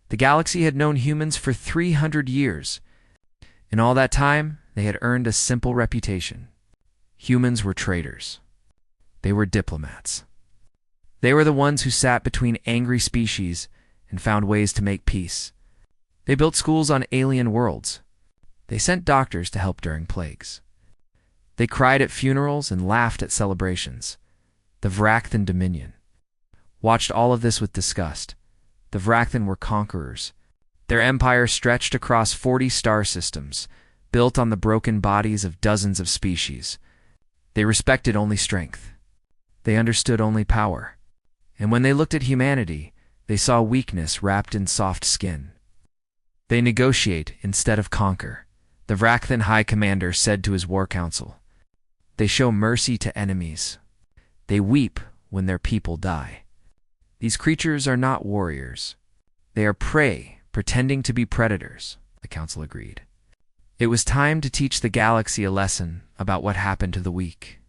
The galaxy had known humans for 300 years. In all that time, they had earned a simple reputation. Humans were traitors. They were diplomats. They were the ones who sat between angry species and found ways to make peace. They built schools on alien worlds. They sent doctors to help during plagues. They cried at funerals and laughed at celebrations. The Vrakthan Dominion watched all of this with disgust. The Vrakthan were conquerors. Their empire stretched across 40 star systems, built on the broken bodies of dozens of species. They respected only strength. They understood only power. And when they looked at humanity, they saw weakness wrapped in soft skin. They negotiate instead of conquer, the Vrakthan High Commander said to his war council. They show mercy to enemies. They weep when their people die. These creatures are not warriors. They are prey, pretending to be predators, the council agreed. It was time to teach the galaxy a lesson about what happened to the weak.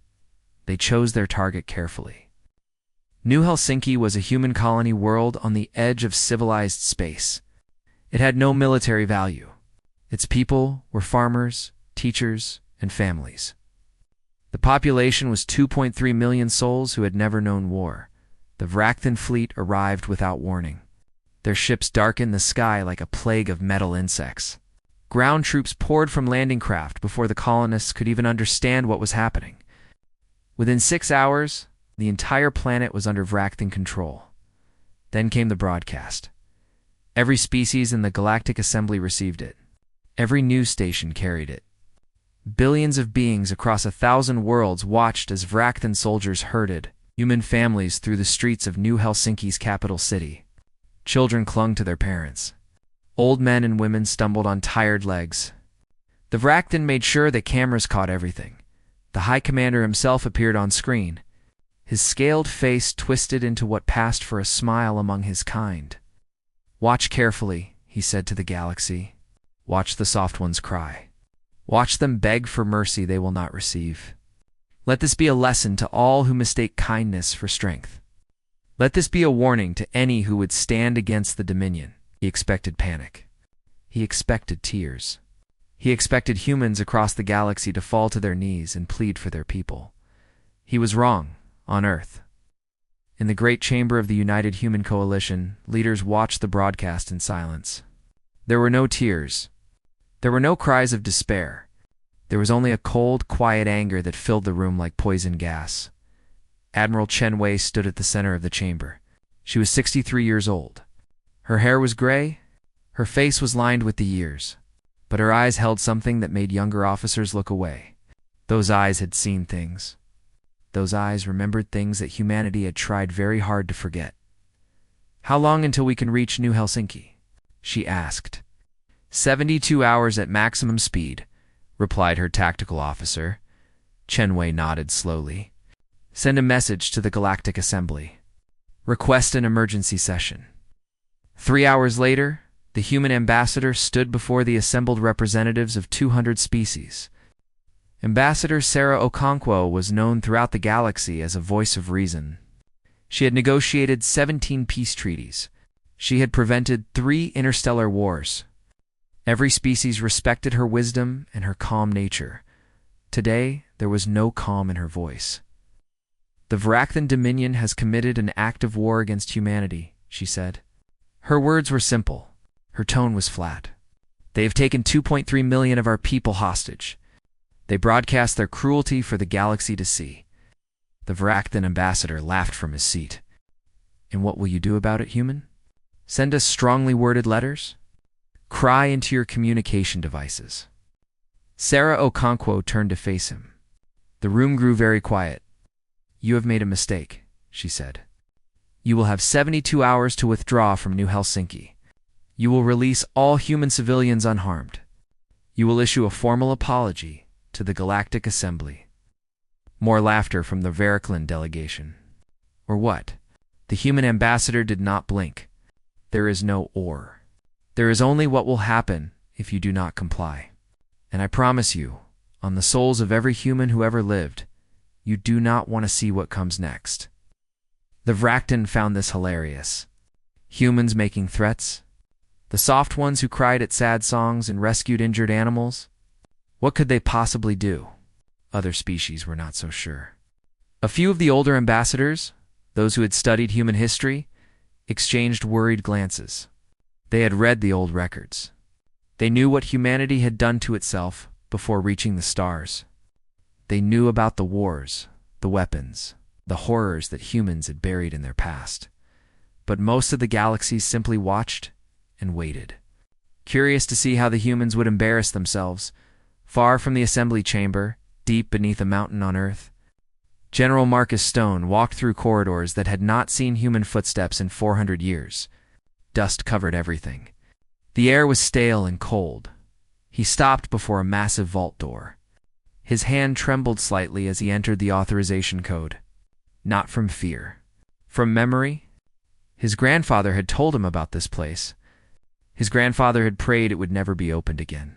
They chose their target carefully. New Helsinki was a human colony world on the edge of civilized space. It had no military value. Its people were farmers, teachers, and families. The population was 2.3 million souls who had never known war. The Vrakthan fleet arrived without warning. Their ships darkened the sky like a plague of metal insects. Ground troops poured from landing craft before the colonists could even understand what was happening. Within 6 hours, the entire planet was under Vrakthan control. Then came the broadcast. Every species in the Galactic Assembly received it. Every news station carried it. Billions of beings across 1,000 worlds watched as Vrakthan soldiers herded human families through the streets of New Helsinki's capital city. Children clung to their parents. Old men and women stumbled on tired legs. The Vrakthan made sure that cameras caught everything. The High Commander himself appeared on screen. His scaled face twisted into what passed for a smile among his kind. Watch carefully, he said to the galaxy. Watch the soft ones cry. Watch them beg for mercy they will not receive. Let this be a lesson to all who mistake kindness for strength. Let this be a warning to any who would stand against the Dominion. He expected panic. He expected tears. He expected humans across the galaxy to fall to their knees and plead for their people. He was wrong, on Earth. In the great chamber of the United Human Coalition, leaders watched the broadcast in silence. There were no tears. There were no cries of despair. There was only a cold, quiet anger that filled the room like poison gas. Admiral Chen Wei stood at the center of the chamber. She was 63 years old. Her hair was gray. Her face was lined with the years. But her eyes held something that made younger officers look away. Those eyes had seen things. Those eyes remembered things that humanity had tried very hard to forget. How long until we can reach New Helsinki? She asked. 72 hours at maximum speed, replied her tactical officer. Chen Wei nodded slowly. Send a message to the Galactic Assembly. Request an emergency session. 3 hours later, the human ambassador stood before the assembled representatives of 200 species. Ambassador Sarah Okonkwo was known throughout the galaxy as a voice of reason. She had negotiated 17 peace treaties. She had prevented 3 interstellar wars. Every species respected her wisdom and her calm nature. Today, there was no calm in her voice. The Vrakthan Dominion has committed an act of war against humanity, she said. Her words were simple. Her tone was flat. They have taken 2.3 million of our people hostage. They broadcast their cruelty for the galaxy to see. The Vrakthan ambassador laughed from his seat. And what will you do about it, human? Send us strongly worded letters? Cry into your communication devices. Sarah Okonkwo turned to face him. The room grew very quiet. You have made a mistake, she said. You will have 72 hours to withdraw from New Helsinki. You will release all human civilians unharmed. You will issue a formal apology to the Galactic Assembly. More laughter from the Vrakthan delegation. Or what? The human ambassador did not blink. There is no or. There is only what will happen if you do not comply. And I promise you, on the souls of every human who ever lived, you do not want to see what comes next. The Vrakthan found this hilarious. Humans making threats? The soft ones who cried at sad songs and rescued injured animals? What could they possibly do? Other species were not so sure. A few of the older ambassadors, those who had studied human history, exchanged worried glances. They had read the old records. They knew what humanity had done to itself before reaching the stars. They knew about the wars, the weapons, the horrors that humans had buried in their past. But most of the galaxies simply watched and waited, curious to see how the humans would embarrass themselves. Far from the assembly chamber, deep beneath a mountain on Earth, General Marcus Stone walked through corridors that had not seen human footsteps in 400 years. Dust covered everything. The air was stale and cold. He stopped before a massive vault door. His hand trembled slightly as he entered the authorization code. Not from fear. From memory. His grandfather had told him about this place. His grandfather had prayed it would never be opened again.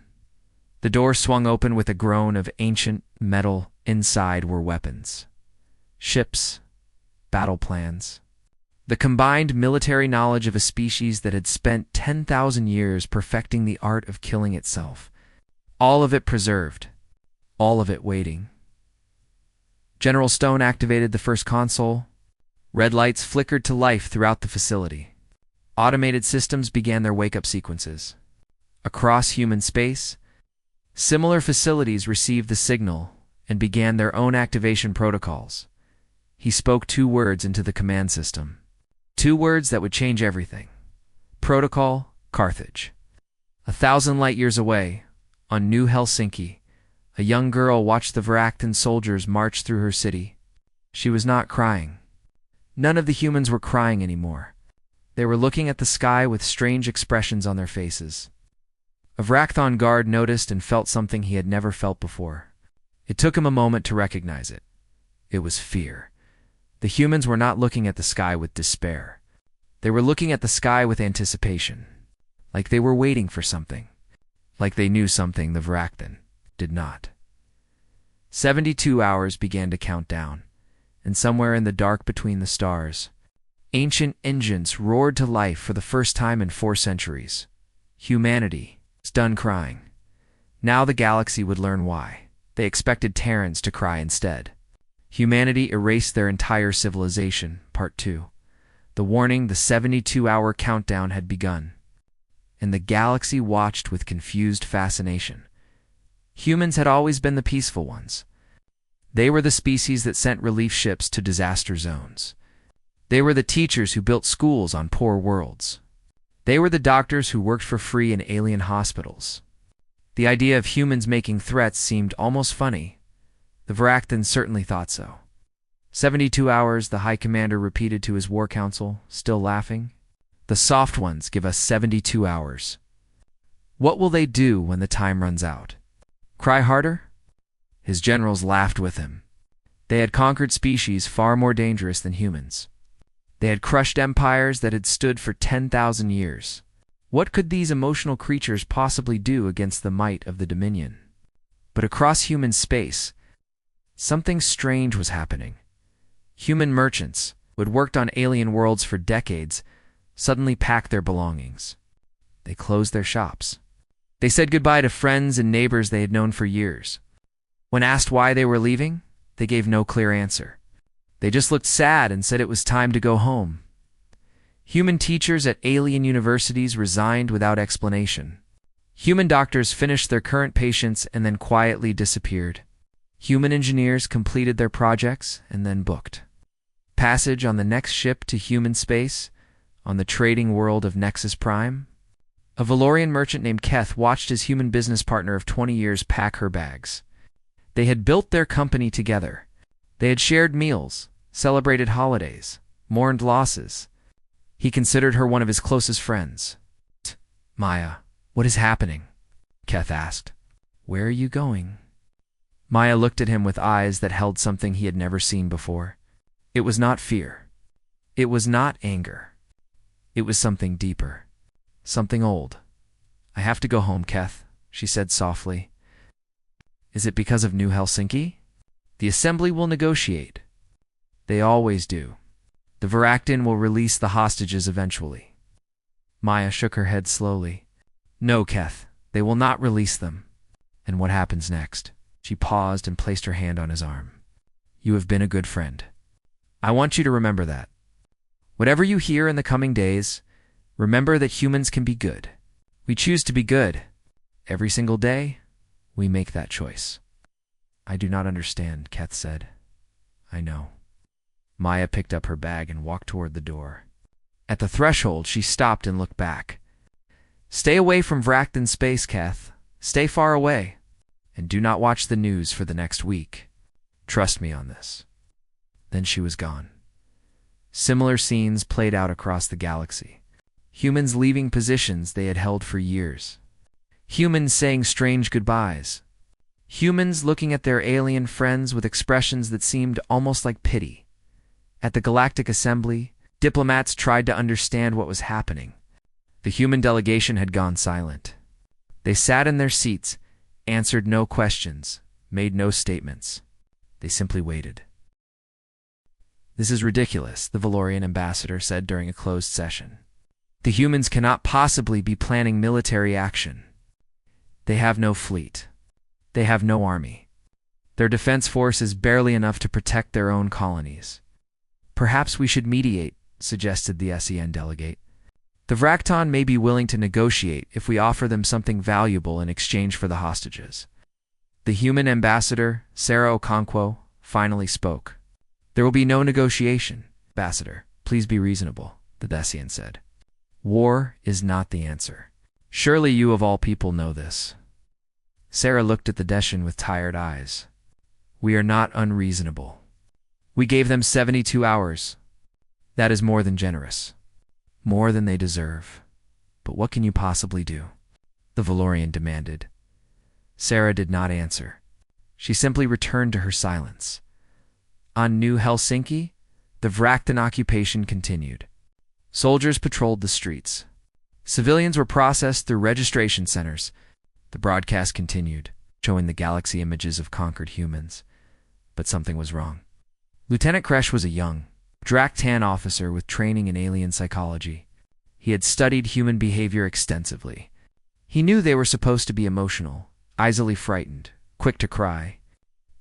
The door swung open with a groan of ancient metal. Inside were weapons. Ships. Battle plans. The combined military knowledge of a species that had spent 10,000 years perfecting the art of killing itself. All of it preserved. All of it waiting. General Stone activated the first console. Red lights flickered to life throughout the facility. Automated systems began their wake-up sequences. Across human space, similar facilities received the signal and began their own activation protocols. He spoke 2 words into the command system. 2 words that would change everything. Protocol, Carthage. 1,000 light-years away, on New Helsinki, a young girl watched the Varaktan soldiers march through her city. She was not crying. None of the humans were crying anymore. They were looking at the sky with strange expressions on their faces. A Varakthon guard noticed and felt something he had never felt before. It took him a moment to recognize it. It was fear. The humans were not looking at the sky with despair. They were looking at the sky with anticipation, like they were waiting for something, like they knew something the Varaktan did not. 72 hours began to count down, and somewhere in the dark between the stars, ancient engines roared to life for the first time in 4 centuries. Humanity was done crying. Now the galaxy would learn why. They expected Terrans to cry instead. Humanity erased their entire civilization. Part 2. The warning, the 72-hour countdown had begun, and the galaxy watched with confused fascination. Humans had always been the peaceful ones. They were the species that sent relief ships to disaster zones. They were the teachers who built schools on poor worlds. They were the doctors who worked for free in alien hospitals. The idea of humans making threats seemed almost funny. The Varaktans certainly thought so. 72 hours, the High Commander repeated to his war council, still laughing. The soft ones give us 72 hours. What will they do when the time runs out? Cry harder? His generals laughed with him. They had conquered species far more dangerous than humans. They had crushed empires that had stood for 10,000 years. What could these emotional creatures possibly do against the might of the Dominion? But across human space, something strange was happening. Human merchants, who had worked on alien worlds for decades, suddenly packed their belongings. They closed their shops. They said goodbye to friends and neighbors they had known for years. When asked why they were leaving, they gave no clear answer. They just looked sad and said it was time to go home. Human teachers at alien universities resigned without explanation. Human doctors finished their current patients and then quietly disappeared. Human engineers completed their projects and then booked passage on the next ship to human space, on the trading world of Nexus Prime. A Valorian merchant named Keth watched his human business partner of 20 years pack her bags. They had built their company together. They had shared meals, celebrated holidays, mourned losses. He considered her one of his closest friends. Maya, what is happening? Keth asked. Where are you going? Maya looked at him with eyes that held something he had never seen before. It was not fear. It was not anger. It was something deeper. Something old. I have to go home, Keth, she said softly. Is it because of New Helsinki? The Assembly will negotiate. They always do. The Varaktan will release the hostages eventually. Maya shook her head slowly. No, Keth, they will not release them. And what happens next? She paused and placed her hand on his arm. You have been a good friend. I want you to remember that. Whatever you hear in the coming days, remember that humans can be good. We choose to be good. Every single day, we make that choice. I do not understand, Keth said. I know. Maya picked up her bag and walked toward the door. At the threshold, she stopped and looked back. Stay away from Vraktan space, Keth. Stay far away. And do not watch the news for the next week. Trust me on this. Then she was gone. Similar scenes played out across the galaxy. Humans leaving positions they had held for years. Humans saying strange goodbyes. Humans looking at their alien friends with expressions that seemed almost like pity. At the Galactic Assembly, diplomats tried to understand what was happening. The human delegation had gone silent. They sat in their seats, answered no questions, made no statements. They simply waited. This is ridiculous, the Valorian ambassador said during a closed session. The humans cannot possibly be planning military action. They have no fleet. They have no army. Their defense force is barely enough to protect their own colonies. Perhaps we should mediate, suggested the SEN delegate. The Vraktan may be willing to negotiate if we offer them something valuable in exchange for the hostages. The human ambassador, Sarah Okonkwo, finally spoke. There will be no negotiation. Ambassador, please be reasonable, the Thessian said. War is not the answer. Surely you of all people know this. Sarah looked at the Deshan with tired eyes. We are not unreasonable. We gave them 72 hours. That is more than generous. More than they deserve. But what can you possibly do? The Valorian demanded. Sarah did not answer. She simply returned to her silence. On New Helsinki, the Vraktan occupation continued. Soldiers patrolled the streets. Civilians were processed through registration centers. The broadcast continued, showing the galaxy images of conquered humans. But something was wrong. Lieutenant Kresh was a young, Draktan officer with training in alien psychology. He had studied human behavior extensively. He knew they were supposed to be emotional, easily frightened, quick to cry.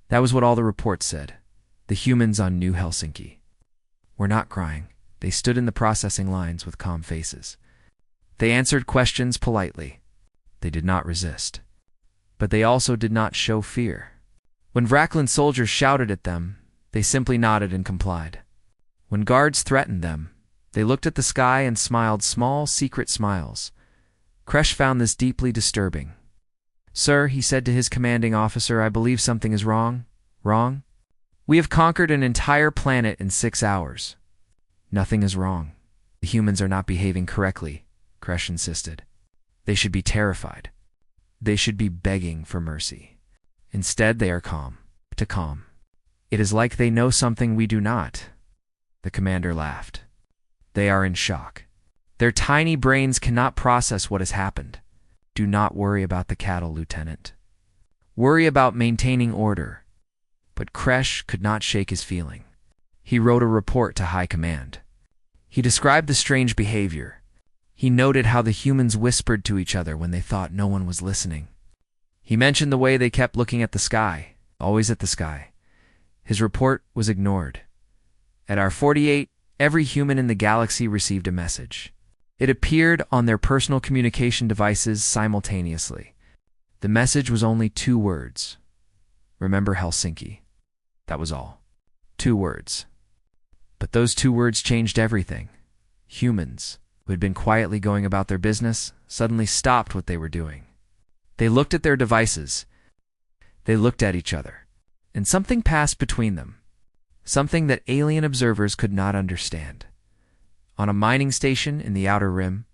That was what all the reports said. The humans on New Helsinki were not crying. They stood in the processing lines with calm faces. They answered questions politely. They did not resist. But they also did not show fear. When Vraklan soldiers shouted at them, they simply nodded and complied. When guards threatened them, they looked at the sky and smiled small, secret smiles. Kresh found this deeply disturbing. Sir, he said to his commanding officer, I believe something is wrong. Wrong? We have conquered an entire planet in 6 hours. Nothing is wrong. The humans are not behaving correctly, Kresh insisted. They should be terrified. They should be begging for mercy. Instead, they are calm. To calm. It is like they know something we do not. The commander laughed. They are in shock. Their tiny brains cannot process what has happened. Do not worry about the cattle, Lieutenant. Worry about maintaining order. But Kresh could not shake his feeling. He wrote a report to High Command. He described the strange behavior. He noted how the humans whispered to each other when they thought no one was listening. He mentioned the way they kept looking at the sky, always at the sky. His report was ignored. At our 48, every human in the galaxy received a message. It appeared on their personal communication devices simultaneously. The message was only 2 words. Remember Helsinki. That was all. 2 words. But those 2 words changed everything. Humans, who had been quietly going about their business, suddenly stopped what they were doing. They looked at their devices. They looked at each other. And something passed between them. Something that alien observers could not understand. On a mining station in the Outer Rim,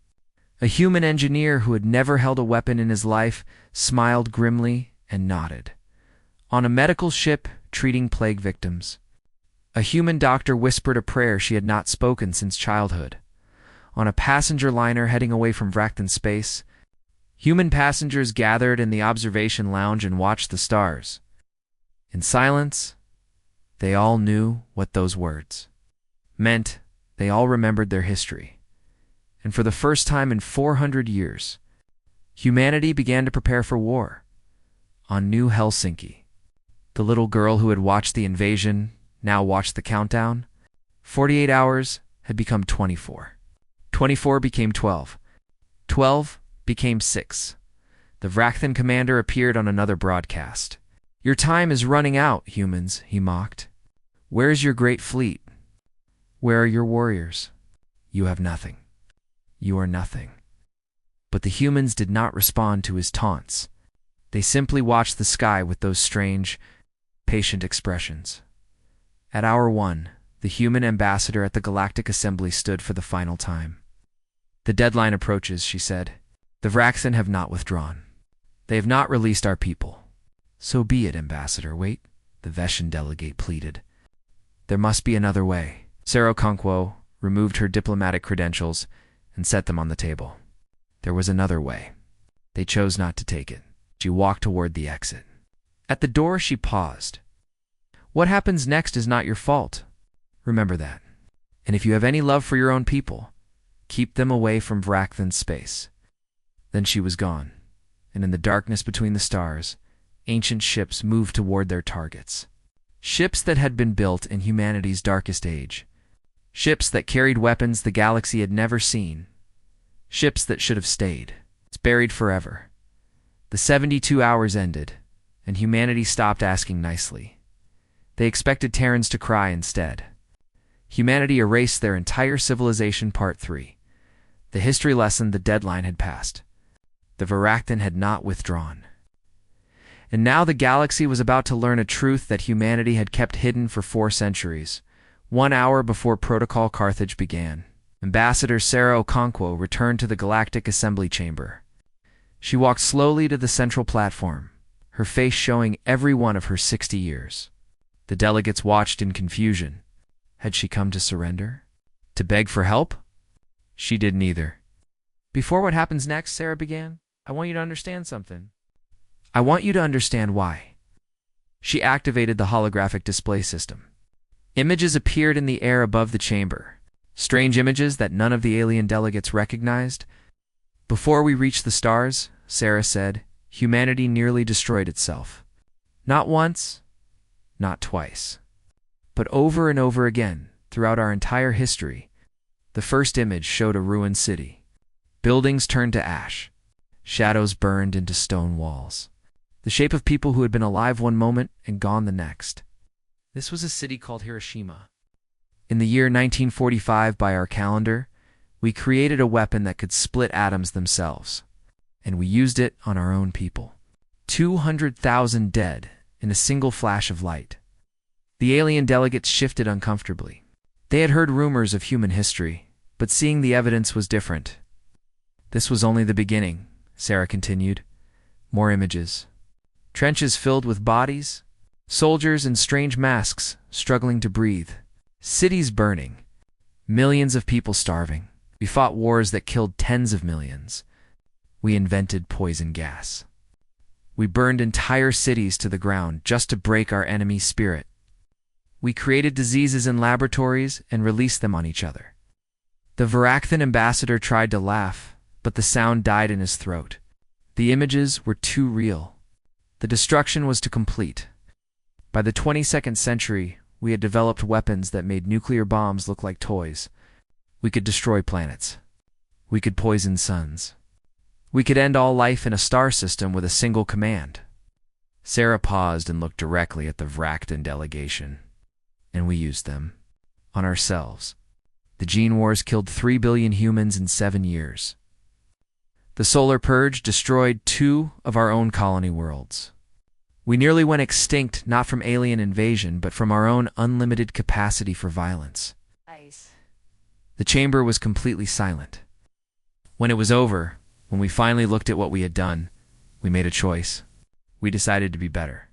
a human engineer who had never held a weapon in his life smiled grimly and nodded. On a medical ship treating plague victims, a human doctor whispered a prayer she had not spoken since childhood. On a passenger liner heading away from Vraktan space, human passengers gathered in the observation lounge and watched the stars. In silence, they all knew what those words meant. They all remembered their history. And for the first time in 400 years, humanity began to prepare for war. On New Helsinki, the little girl who had watched the invasion now watched the countdown. 48 hours had become 24. 24 became 12. 12 became 6. The Vrakthan commander appeared on another broadcast. "Your time is running out, humans," he mocked. "Where is your great fleet? Where are your warriors? You have nothing. You are nothing." But the humans did not respond to his taunts. They simply watched the sky with those strange, patient expressions. At hour 1, the human ambassador at the Galactic Assembly stood for the final time. "The deadline approaches," she said. "The Vrakthan have not withdrawn. They have not released our people." "So be it, Ambassador. Wait," the Veshan delegate pleaded. "There must be another way." Sarah Conquo removed her diplomatic credentials and set them on the table. There was another way. They chose not to take it. She walked toward the exit. At the door, she paused. "What happens next is not your fault. Remember that. And if you have any love for your own people, keep them away from Vrakthan's space." Then she was gone, and in the darkness between the stars, ancient ships moved toward their targets. Ships that had been built in humanity's darkest age. Ships that carried weapons the galaxy had never seen. Ships that should have stayed. It's buried forever. The 72 hours ended, and humanity stopped asking nicely. They expected Terrans to cry instead. Humanity erased their entire civilization. Part 3. The history lesson: the deadline had passed. The Vrakthan had not withdrawn. And now the galaxy was about to learn a truth that humanity had kept hidden for 4 centuries. 1 hour before Protocol Carthage began, Ambassador Sarah Okonkwo returned to the Galactic Assembly Chamber. She walked slowly to the central platform, her face showing every one of her 60 years. The delegates watched in confusion. Had she come to surrender? To beg for help? She did neither. "Before what happens next," Sarah began, "I want you to understand something. I want you to understand why." She activated the holographic display system. Images appeared in the air above the chamber. Strange images that none of the alien delegates recognized. "Before we reached the stars," Sarah said, "humanity nearly destroyed itself. Not once, not twice, but over and over again throughout our entire history." The first image showed a ruined city. Buildings turned to ash. Shadows burned into stone walls. The shape of people who had been alive one moment and gone the next. This was a city called Hiroshima. In the year 1945 by our calendar, we created a weapon that could split atoms themselves, and we used it on our own people. 200,000 dead in a single flash of light. The alien delegates shifted uncomfortably. They had heard rumors of human history, but seeing the evidence was different. "This was only the beginning," Sarah continued. "More images. Trenches filled with bodies, soldiers in strange masks struggling to breathe, cities burning, millions of people starving. We fought wars that killed tens of millions. We invented poison gas. We burned entire cities to the ground just to break our enemy's spirit. We created diseases in laboratories and released them on each other." The Vrakthan ambassador tried to laugh, but the sound died in his throat. The images were too real. The destruction was too complete. By the 22nd century, we had developed weapons that made nuclear bombs look like toys. We could destroy planets. We could poison suns. We could end all life in a star system with a single command. Sarah paused and looked directly at the Vrakthan delegation. And we used them. On ourselves. The gene wars killed 3 billion humans in 7 years. The solar purge destroyed 2 of our own colony worlds. We nearly went extinct not from alien invasion, but from our own unlimited capacity for violence. Nice. The chamber was completely silent. When it was over, when we finally looked at what we had done, we made a choice. We decided to be better.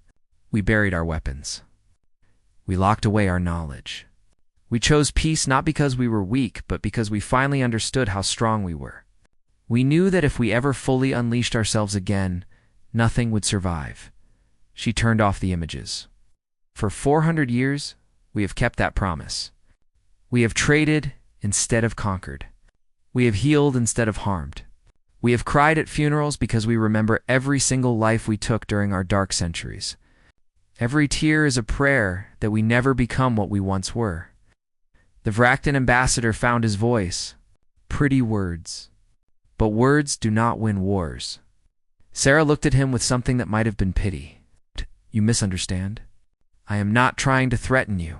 We buried our weapons. We locked away our knowledge. We chose peace not because we were weak, but because we finally understood how strong we were. We knew that if we ever fully unleashed ourselves again, nothing would survive. She turned off the images. For 400 years, we have kept that promise. We have traded instead of conquered. We have healed instead of harmed. We have cried at funerals because we remember every single life we took during our dark centuries. Every tear is a prayer that we never become what we once were. The Vraktan ambassador found his voice. Pretty words. But words do not win wars. Sarah looked at him with something that might have been pity. You misunderstand. I am not trying to threaten you.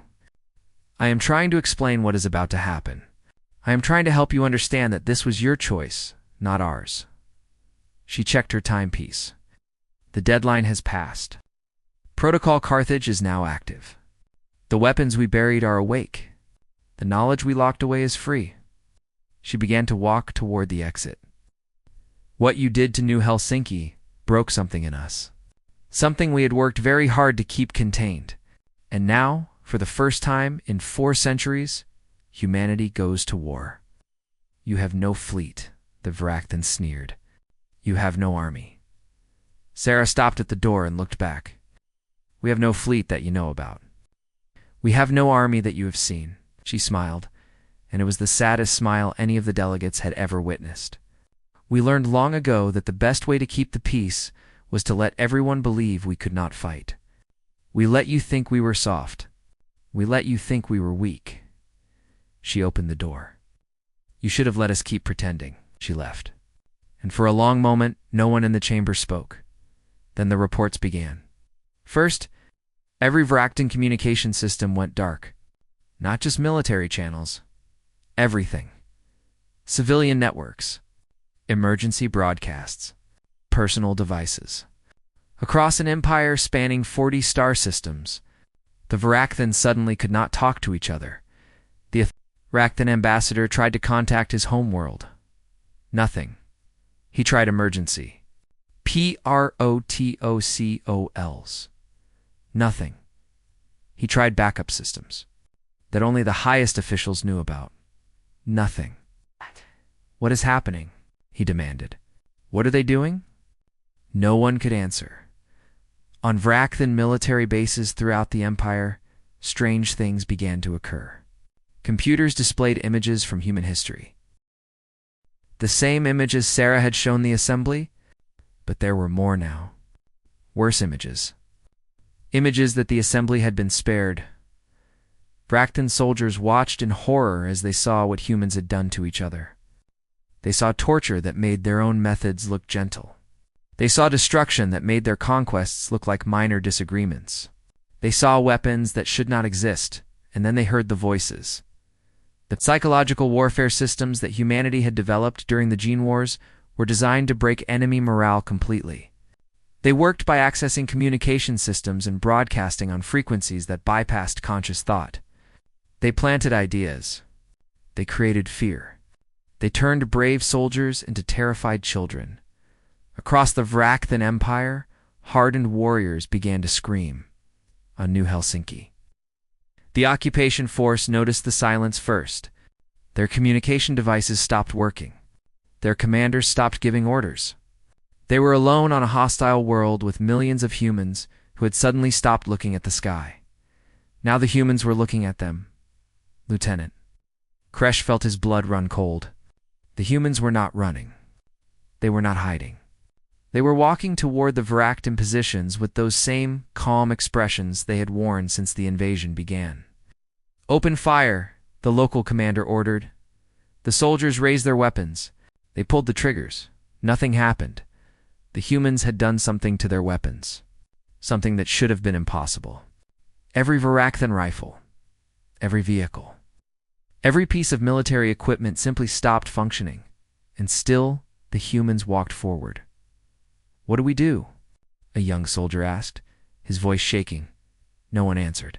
I am trying to explain what is about to happen. I am trying to help you understand that this was your choice, not ours. She checked her timepiece. The deadline has passed. Protocol Carthage is now active. The weapons we buried are awake. The knowledge we locked away is free. She began to walk toward the exit. What you did to New Helsinki broke something in us. Something we had worked very hard to keep contained. And now, for the first time in 4 centuries, humanity goes to war. You have no fleet, the Vraktan sneered. You have no army. Sarah stopped at the door and looked back. We have no fleet that you know about. We have no army that you have seen, she smiled, and it was the saddest smile any of the delegates had ever witnessed. We learned long ago that the best way to keep the peace was to let everyone believe we could not fight. We let you think we were soft. We let you think we were weak. She opened the door. You should have let us keep pretending. She left. And for a long moment, no one in the chamber spoke. Then the reports began. First, every Vraktan communication system went dark. Not just military channels. Everything. Civilian networks. Emergency broadcasts. Personal devices. Across an empire spanning 40 star systems, the Vraktan suddenly could not talk to each other. The Vraktan ambassador tried to contact his homeworld. Nothing. He tried emergency. protocols. Nothing. He tried backup systems that only the highest officials knew about. Nothing. What is happening? He demanded. What are they doing? No one could answer. On Vraktan military bases throughout the Empire, strange things began to occur. Computers displayed images from human history. The same images Sarah had shown the assembly, but there were more now. Worse images. Images that the assembly had been spared. Vraktan soldiers watched in horror as they saw what humans had done to each other. They saw torture that made their own methods look gentle. They saw destruction that made their conquests look like minor disagreements. They saw weapons that should not exist, and then they heard the voices. The psychological warfare systems that humanity had developed during the Gene Wars were designed to break enemy morale completely. They worked by accessing communication systems and broadcasting on frequencies that bypassed conscious thought. They planted ideas. They created fear. They turned brave soldiers into terrified children. Across the Vraktan Empire, hardened warriors began to scream. On New Helsinki. The occupation force noticed the silence first. Their communication devices stopped working. Their commanders stopped giving orders. They were alone on a hostile world with millions of humans who had suddenly stopped looking at the sky. Now the humans were looking at them. Lieutenant. Kresh felt his blood run cold. The humans were not running. They were not hiding. They were walking toward the Vraktan positions with those same calm expressions they had worn since the invasion began. Open fire, the local commander ordered. The soldiers raised their weapons. They pulled the triggers. Nothing happened. The humans had done something to their weapons. Something that should have been impossible. Every Vraktan rifle. Every vehicle. Every piece of military equipment simply stopped functioning. And still, the humans walked forward. What do we do? A young soldier asked, his voice shaking. No one answered.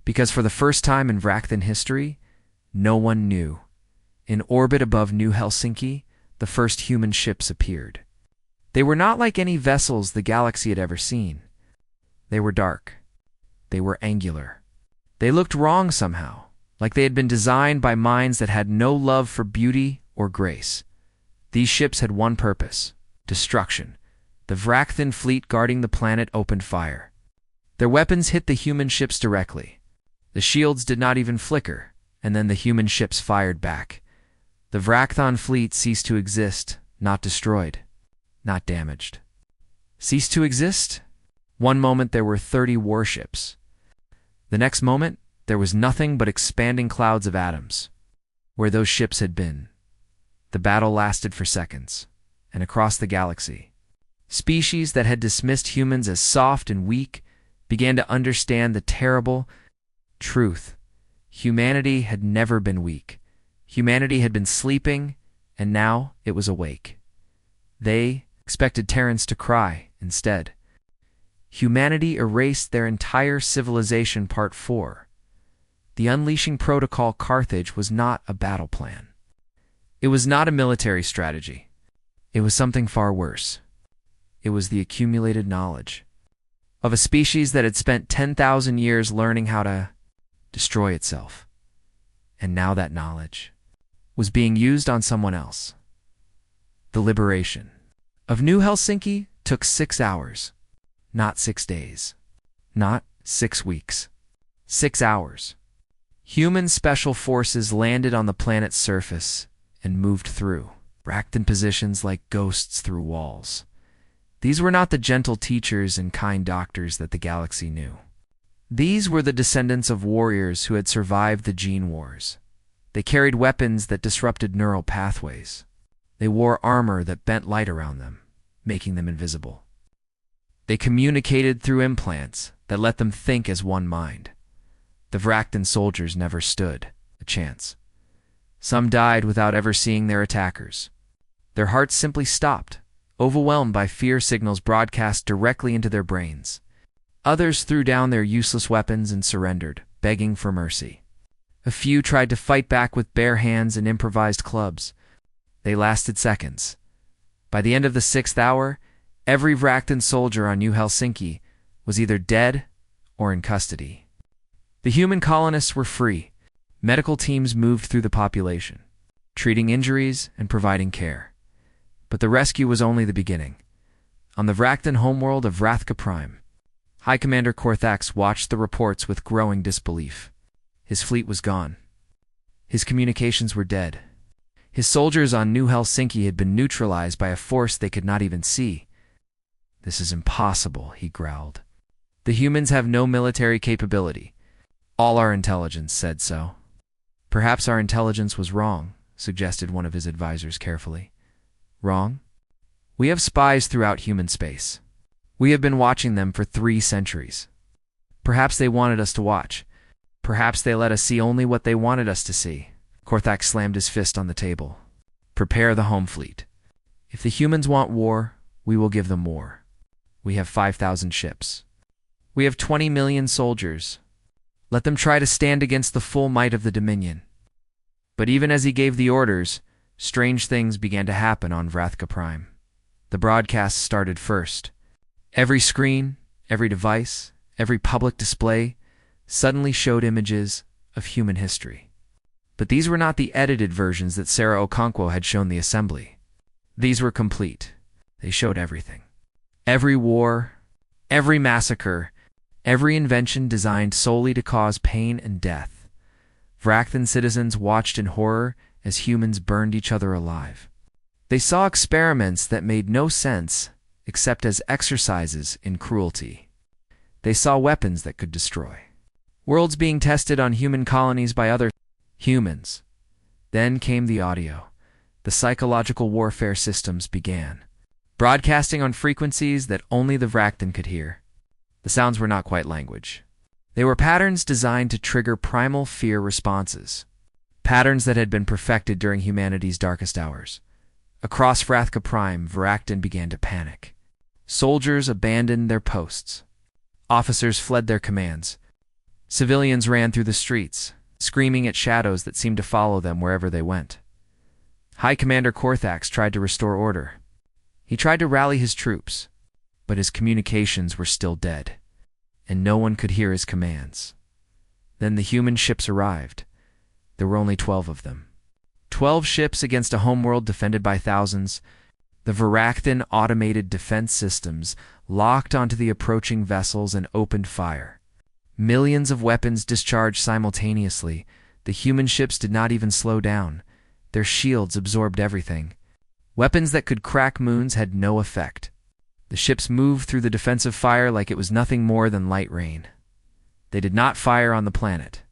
Because for the first time in Vraktan history, no one knew. In orbit above New Helsinki, the first human ships appeared. They were not like any vessels the galaxy had ever seen. They were dark. They were angular. They looked wrong somehow, like they had been designed by minds that had no love for beauty or grace. These ships had one purpose: destruction. The Vraktan fleet guarding the planet opened fire. Their weapons hit the human ships directly. The shields did not even flicker, and then the human ships fired back. The Vrakthon fleet ceased to exist, not destroyed, not damaged. Ceased to exist? One moment there were 30 warships. The next moment, there was nothing but expanding clouds of atoms. Where those ships had been, the battle lasted for seconds, and across the galaxy, species that had dismissed humans as soft and weak began to understand the terrible truth. Humanity had never been weak. Humanity had been sleeping, and now it was awake. They expected Terrans to cry instead. Humanity erased their entire civilization. Part 4. The Unleashing Protocol Carthage was not a battle plan. It was not a military strategy. It was something far worse. It was the accumulated knowledge of a species that had spent 10,000 years learning how to destroy itself. And now that knowledge was being used on someone else. The liberation of New Helsinki took 6 hours, not 6 days, not 6 weeks, 6 hours. Human special forces landed on the planet's surface and moved through, racked in positions like ghosts through walls. These were not the gentle teachers and kind doctors that the galaxy knew. These were the descendants of warriors who had survived the gene wars. They carried weapons that disrupted neural pathways. They wore armor that bent light around them, making them invisible. They communicated through implants that let them think as one mind. The Vraktan soldiers never stood a chance. Some died without ever seeing their attackers. Their hearts simply stopped, overwhelmed by fear signals broadcast directly into their brains. Others threw down their useless weapons and surrendered, begging for mercy. A few tried to fight back with bare hands and improvised clubs. They lasted seconds. By the end of the 6th hour, every Vraktan soldier on New Helsinki was either dead or in custody. The human colonists were free. Medical teams moved through the population, treating injuries and providing care. But the rescue was only the beginning. On the Vraktan homeworld of Vrathka Prime, High Commander Korthax watched the reports with growing disbelief. His fleet was gone. His communications were dead. His soldiers on New Helsinki had been neutralized by a force they could not even see. "This is impossible," he growled. "The humans have no military capability. All our intelligence said so." "Perhaps our intelligence was wrong," suggested one of his advisors carefully. "Wrong? We have spies throughout human space. We have been watching them for 3 centuries. Perhaps they wanted us to watch. Perhaps they let us see only what they wanted us to see." Korthax slammed his fist on the table. "Prepare the home fleet. If the humans want war, we will give them war. We have 5,000 ships. We have 20 million soldiers. Let them try to stand against the full might of the Dominion." But even as he gave the orders, strange things began to happen on Vrathka Prime. The broadcasts started first. Every screen, every device, every public display suddenly showed images of human history. But these were not the edited versions that Sarah Okonkwo had shown the assembly. These were complete. They showed everything. Every war, every massacre, every invention designed solely to cause pain and death. Vraktan citizens watched in horror as humans burned each other alive. They saw experiments that made no sense except as exercises in cruelty. They saw weapons that could destroy. Worlds being tested on human colonies by other humans. Then came the audio. The psychological warfare systems began, broadcasting on frequencies that only the Vraktan could hear. The sounds were not quite language. They were patterns designed to trigger primal fear responses, patterns that had been perfected during humanity's darkest hours. Across Vrathka Prime, Vraktan began to panic. Soldiers abandoned their posts. Officers fled their commands. Civilians ran through the streets, screaming at shadows that seemed to follow them wherever they went. High Commander Korthax tried to restore order. He tried to rally his troops, but his communications were still dead, and no one could hear his commands. Then the human ships arrived. There were only 12 of them. 12 ships against a homeworld defended by thousands. The Vraktan automated defense systems locked onto the approaching vessels and opened fire. Millions of weapons discharged simultaneously. The human ships did not even slow down. Their shields absorbed everything. Weapons that could crack moons had no effect. The ships moved through the defensive fire like it was nothing more than light rain. They did not fire on the planet.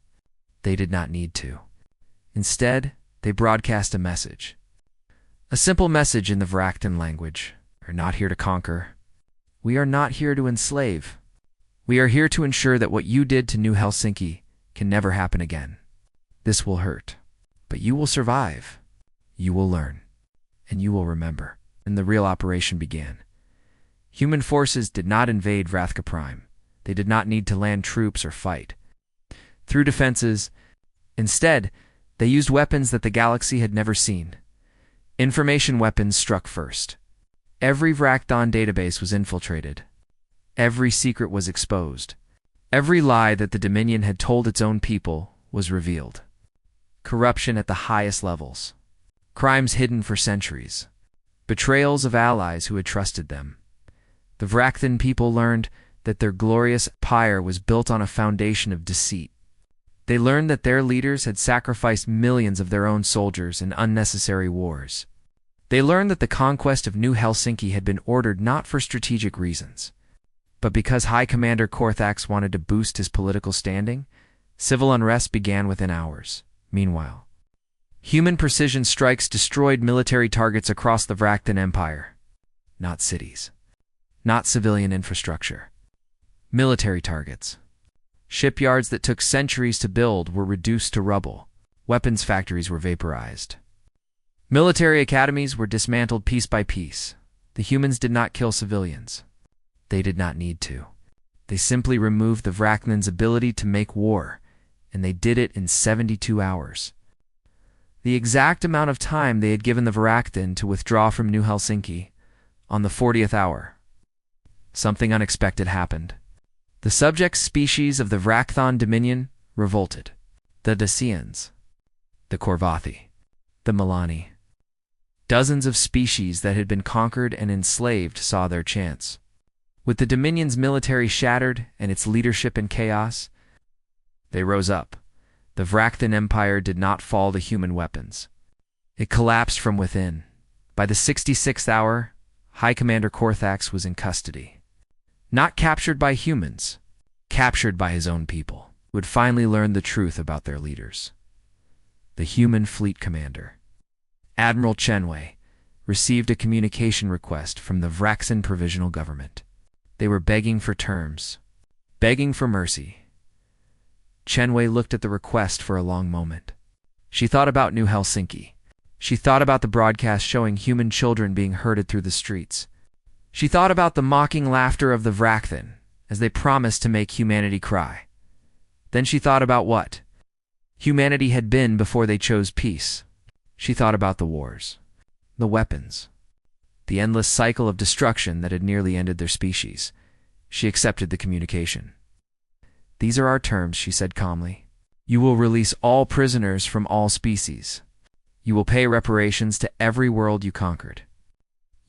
They did not need to. Instead, they broadcast a message. A simple message in the Vraktan language. We're not here to conquer. We are not here to enslave. We are here to ensure that what you did to New Helsinki can never happen again. This will hurt, but you will survive. You will learn, and you will remember. And the real operation began. Human forces did not invade Vrathka Prime. They did not need to land troops or fight through defenses. Instead, they used weapons that the galaxy had never seen. Information weapons struck first. Every Vraktan database was infiltrated. Every secret was exposed. Every lie that the Dominion had told its own people was revealed. Corruption at the highest levels. Crimes hidden for centuries. Betrayals of allies who had trusted them. The Vraktan people learned that their glorious empire was built on a foundation of deceit. They learned that their leaders had sacrificed millions of their own soldiers in unnecessary wars. They learned that the conquest of New Helsinki had been ordered not for strategic reasons, but because High Commander Korthax wanted to boost his political standing. Civil unrest began within hours. Meanwhile, human precision strikes destroyed military targets across the Vraktan Empire. Not cities. Not civilian infrastructure. Military targets. Shipyards that took centuries to build were reduced to rubble. Weapons factories were vaporized. Military academies were dismantled piece by piece. The humans did not kill civilians. They did not need to. They simply removed the Vraktan's ability to make war, and they did it in 72 hours. The exact amount of time they had given the Vraktan to withdraw from New Helsinki. On the 40th hour, something unexpected happened. The subject species of the Vraktan Dominion revolted. The Dacians, the Korvathi, the Milani. Dozens of species that had been conquered and enslaved saw their chance. With the Dominion's military shattered and its leadership in chaos, they rose up. The Vraktan Empire did not fall to human weapons. It collapsed from within. By the 66th hour, High Commander Korthax was in custody. Not captured by humans, captured by his own people, who had finally learned the truth about their leaders. The human fleet commander, Admiral Chenwei, received a communication request from the Vraktan Provisional Government. They were begging for terms, begging for mercy. Chenwei looked at the request for a long moment. She thought about New Helsinki. She thought about the broadcast showing human children being herded through the streets. She thought about the mocking laughter of the Vraktan as they promised to make humanity cry. Then she thought about what humanity had been before they chose peace. She thought about the wars, the weapons, the endless cycle of destruction that had nearly ended their species. She accepted the communication. "These are our terms," she said calmly. "You will release all prisoners from all species. You will pay reparations to every world you conquered.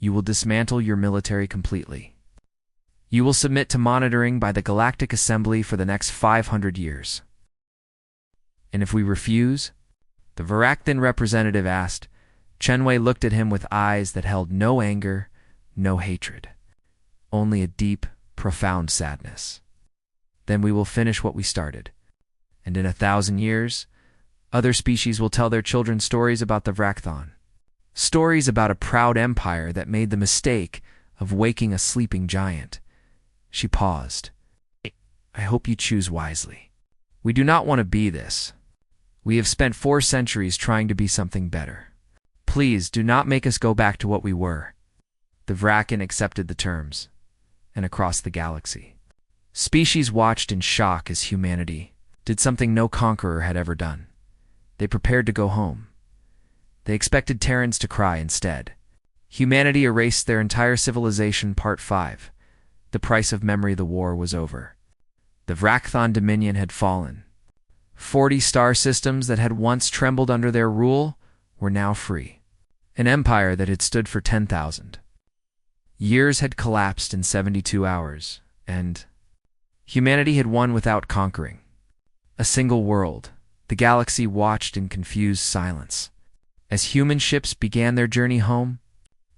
You will dismantle your military completely. You will submit to monitoring by the Galactic Assembly for the next 500 years. And if we refuse?" the Vraktan representative asked. Chenwei looked at him with eyes that held no anger, no hatred, only a deep, profound sadness. "Then we will finish what we started. And in 1,000 years, other species will tell their children stories about the Vraktan. Stories about a proud empire that made the mistake of waking a sleeping giant." She paused. "I hope you choose wisely. We do not want to be this. We have spent 4 centuries trying to be something better. Please do not make us go back to what we were." The Vraktan accepted the terms, and across the galaxy, species watched in shock as humanity did something no conqueror had ever done. They prepared to go home. They expected Terrans to cry instead. Humanity erased their entire civilization. Part 5. The price of memory. The war was over. The Vraktan Dominion had fallen. 40 star systems that had once trembled under their rule were now free. An empire that had stood for 10,000 years had collapsed in 72 hours, and humanity had won without conquering. A single world. The galaxy watched in confused silence. As human ships began their journey home,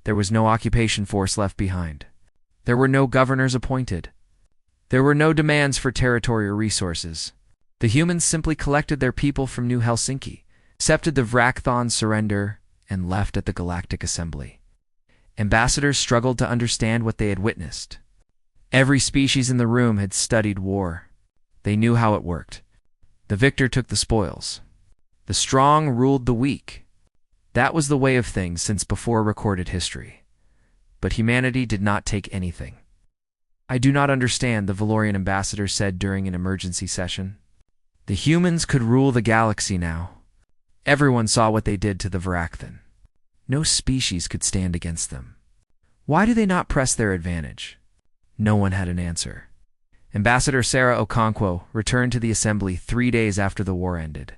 there was no occupation force left behind. There were no governors appointed. There were no demands for territory or resources. The humans simply collected their people from New Helsinki, accepted the Vrakthon's surrender, and left at the Galactic Assembly. Ambassadors struggled to understand what they had witnessed. Every species in the room had studied war. They knew how it worked. The victor took the spoils. The strong ruled the weak. That was the way of things since before recorded history. But humanity did not take anything. "I do not understand," the Valorian ambassador said during an emergency session. "The humans could rule the galaxy now. Everyone saw what they did to the Varakthan. No species could stand against them. Why do they not press their advantage?" No one had an answer. Ambassador Sarah Okonkwo returned to the assembly 3 days after the war ended.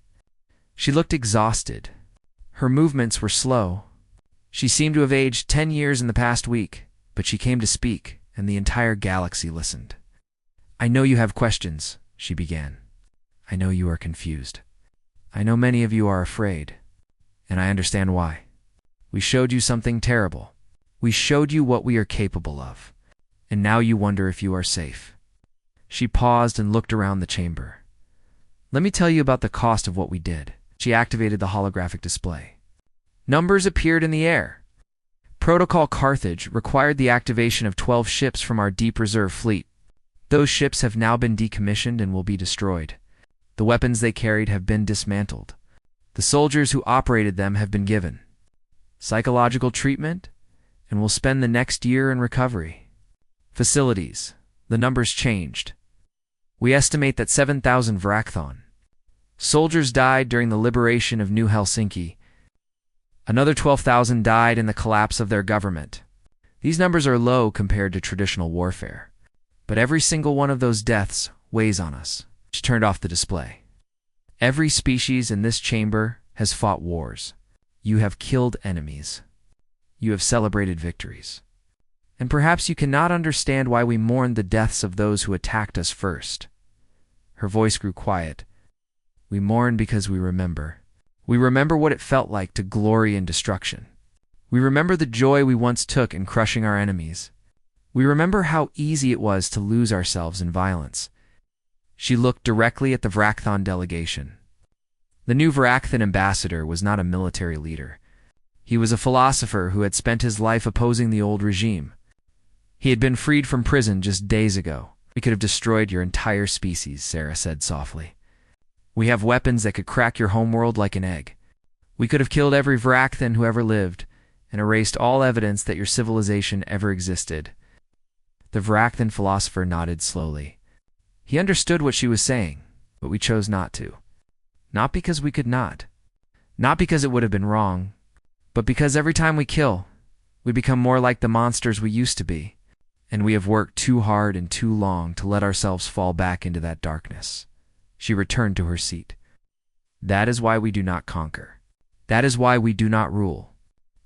She looked exhausted. Her movements were slow. She seemed to have aged 10 years in the past week, but she came to speak, and the entire galaxy listened. "I know you have questions," she began. "I know you are confused. I know many of you are afraid, and I understand why. We showed you something terrible. We showed you what we are capable of, and now you wonder if you are safe." She paused and looked around the chamber. "Let me tell you about the cost of what we did." She activated the holographic display. Numbers appeared in the air. Protocol Carthage required the activation of 12 ships from our deep reserve fleet. Those ships have now been decommissioned and will be destroyed. The weapons they carried have been dismantled. The soldiers who operated them have been given psychological treatment and will spend the next year in recovery. Facilities. The numbers changed. We estimate that 7,000 Vrakthon. Soldiers died during the liberation of New Helsinki. Another 12,000 died in the collapse of their government. These numbers are low compared to traditional warfare, but every single one of those deaths weighs on us. She turned off the display. Every species in this chamber has fought wars. You have killed enemies. You have celebrated victories. And perhaps you cannot understand why we mourn the deaths of those who attacked us first. Her voice grew quiet. We mourn because we remember. We remember what it felt like to glory in destruction. We remember the joy we once took in crushing our enemies. We remember how easy it was to lose ourselves in violence. She looked directly at the Vrakthon delegation. The new Varakthan ambassador was not a military leader. He was a philosopher who had spent his life opposing the old regime. He had been freed from prison just days ago. "We could have destroyed your entire species," Sarah said softly. "We have weapons that could crack your homeworld like an egg. We could have killed every Varakthan who ever lived and erased all evidence that your civilization ever existed." The Varakthan philosopher nodded slowly. He understood what she was saying, but we chose not to. Not because we could not. Not because it would have been wrong, but because every time we kill, we become more like the monsters we used to be, and we have worked too hard and too long to let ourselves fall back into that darkness. She returned to her seat. "That is why we do not conquer. That is why we do not rule.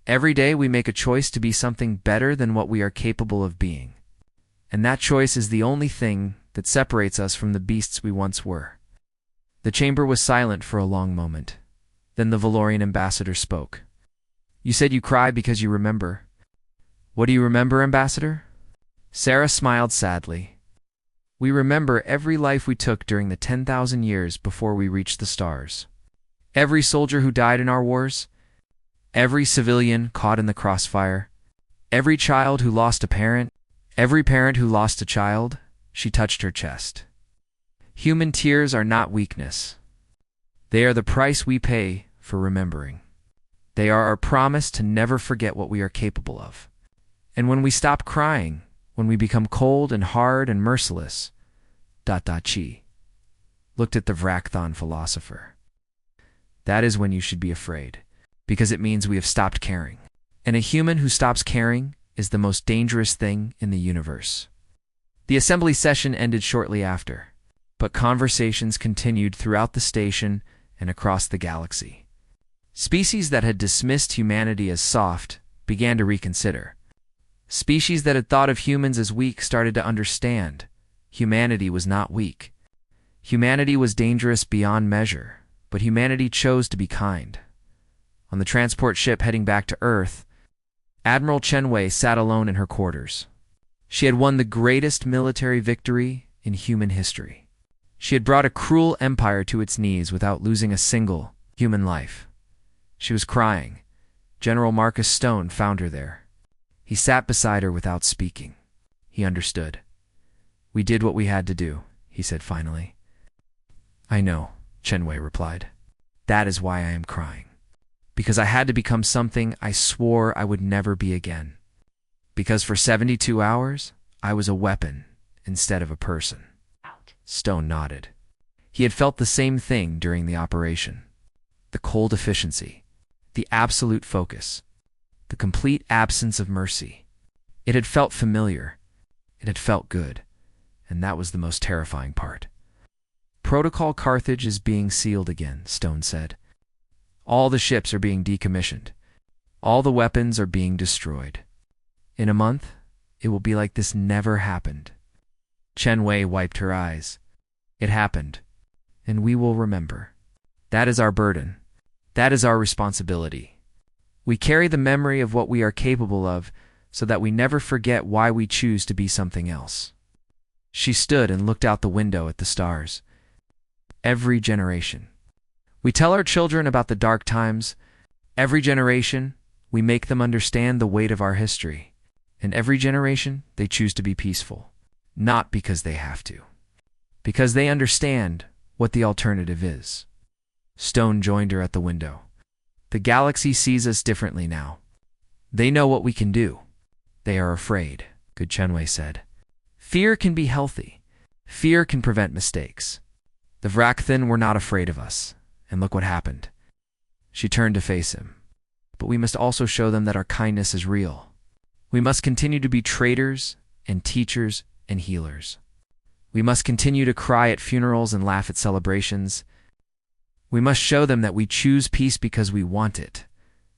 Every day we make a choice to be something better than what we are capable of being. And that choice is the only thing that separates us from the beasts we once were." The chamber was silent for a long moment. Then the Valorian ambassador spoke. "You said you cry because you remember. What do you remember, Ambassador?" Sarah smiled sadly. "We remember every life we took during the 10,000 years before we reached the stars. Every soldier who died in our wars. Every civilian caught in the crossfire. Every child who lost a parent. Every parent who lost a child." She touched her chest. "Human tears are not weakness. They are the price we pay for remembering. They are our promise to never forget what we are capable of. And when we stop crying, when we become cold and hard and merciless," She looked at the Vrakthon philosopher. "That is when you should be afraid, because it means we have stopped caring. And a human who stops caring is the most dangerous thing in the universe." The assembly session ended shortly after, but conversations continued throughout the station and across the galaxy. Species that had dismissed humanity as soft began to reconsider. Species that had thought of humans as weak started to understand humanity was not weak. Humanity was dangerous beyond measure, but humanity chose to be kind. On the transport ship heading back to Earth, Admiral Chenwei sat alone in her quarters. She had won the greatest military victory in human history. She had brought a cruel empire to its knees without losing a single human life. She was crying. General Marcus Stone found her there. He sat beside her without speaking. He understood. "We did what we had to do," he said finally. "I know," Chenwei replied. "That is why I am crying. Because I had to become something I swore I would never be again. Because for 72 hours, I was a weapon instead of a person." Stone nodded. He had felt the same thing during the operation. The cold efficiency, the absolute focus, the complete absence of mercy. It had felt familiar. It had felt good. And that was the most terrifying part. "Protocol Carthage is being sealed again," Stone said. "All the ships are being decommissioned. All the weapons are being destroyed. In a month, it will be like this never happened." Chenwei wiped her eyes. "It happened, and we will remember. That is our burden. That is our responsibility. We carry the memory of what we are capable of so that we never forget why we choose to be something else." She stood and looked out the window at the stars. Every generation. We tell our children about the dark times. Every generation, we make them understand the weight of our history. And every generation, they choose to be peaceful. Not because they have to. Because they understand what the alternative is. Stone joined her at the window. "The galaxy sees us differently now. They know what we can do. They are afraid," Good Chenwei said. "Fear can be healthy. Fear can prevent mistakes. The Vrakthan were not afraid of us, and look what happened." She turned to face him. "But we must also show them that our kindness is real. We must continue to be traders and teachers and healers. We must continue to cry at funerals and laugh at celebrations. We must show them that we choose peace because we want it,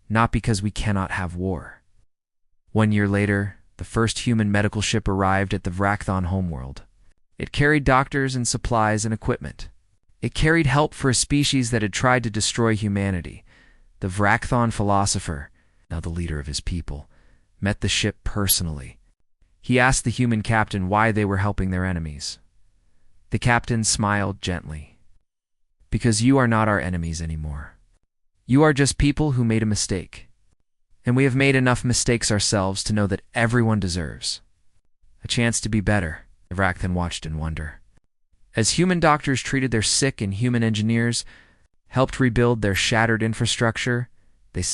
not because we cannot have war." 1 year later, the first human medical ship arrived at the Vrakthan homeworld. It carried doctors and supplies and equipment. It carried help for a species that had tried to destroy humanity. The Vrakthan philosopher, now the leader of his people, met the ship personally. He asked the human captain why they were helping their enemies. The captain smiled gently. "Because you are not our enemies anymore. You are just people who made a mistake. And we have made enough mistakes ourselves to know that everyone deserves a chance to be better." The Vrakthan watched in wonder. As human doctors treated their sick and human engineers helped rebuild their shattered infrastructure, they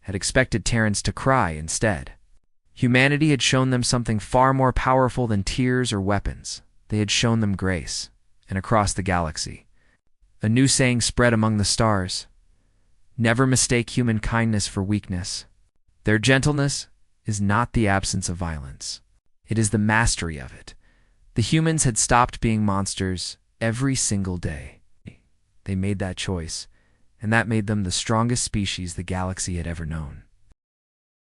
had expected Terrans to cry instead. Humanity had shown them something far more powerful than tears or weapons. They had shown them grace, and across the galaxy, a new saying spread among the stars: "Never mistake human kindness for weakness. Their gentleness is not the absence of violence. It is the mastery of it." The humans had stopped being monsters every single day. They made that choice, and that made them the strongest species the galaxy had ever known.